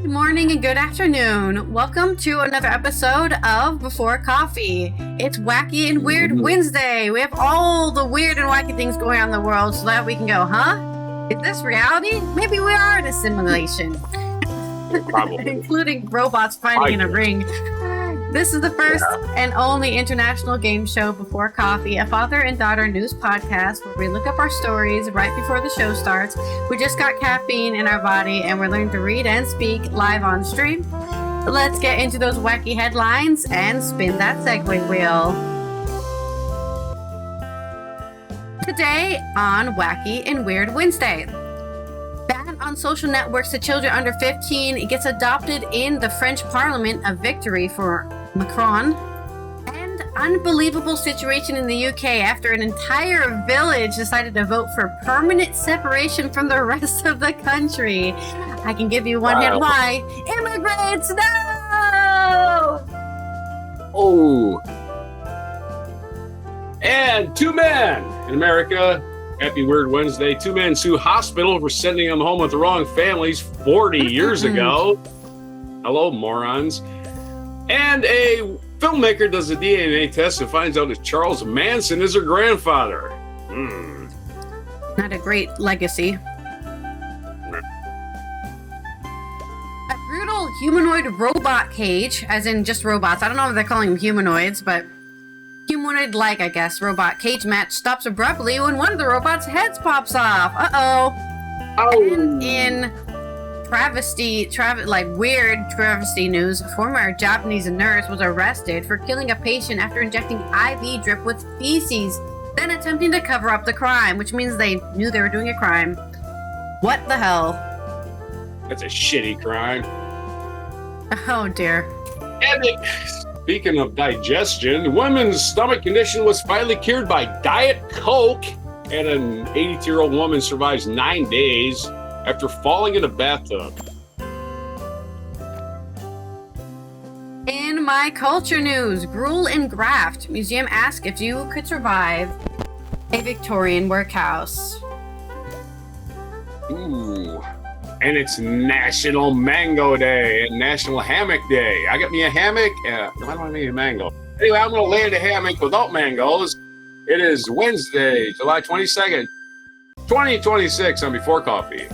Good morning and good afternoon. Welcome to another episode of Before Coffee. It's Wacky and Weird Wednesday. We have all the weird and wacky things going on in the world so that we can go, huh? Is this reality? Maybe we are in a simulation. Probably. Including robots fighting in a ring. This is the first and only international game show Before Coffee, a father and daughter news podcast where we look up our stories right before the show starts. We just got caffeine in our body and we're learning to read and speak live on stream. Let's get into those wacky headlines and spin that segue wheel. Today on Wacky and Weird Wednesday. Ban on social networks to children under 15 gets adopted in the French Parliament, a victory for Macron. And unbelievable situation in the UK after an entire village decided to vote for permanent separation from the rest of the country. I can give you one hint why. Immigrants, no! Oh. And two men in America. Happy Weird Wednesday. Two men sue hospital for sending them home with the wrong families 40 years ago. Hello, morons. And a filmmaker does a DNA test and finds out that Charles Manson is her grandfather. Not a great legacy. A brutal humanoid robot cage, as in just robots. I don't know if they're calling them humanoids, but humanoid-like, I guess, robot cage match stops abruptly when one of the robots' heads pops off. And in weird travesty news, a former Japanese nurse was arrested for killing a patient after injecting IV drip with feces, then attempting to cover up the crime, which means they knew they were doing a crime. What the hell? That's a shitty crime. Oh dear. And speaking of digestion, a woman's stomach condition was finally cured by Diet Coke, and an 82-year-old woman survives 9 days after falling in a bathtub. In my culture news, gruel and graft. Museum asks if you could survive a Victorian workhouse. Ooh. And it's National Mango Day and National Hammock Day. I got me a hammock. Why don't I need a mango? Anyway, I'm going to land a hammock without mangoes. It is Wednesday, July 22nd, 2026 on Before Coffee.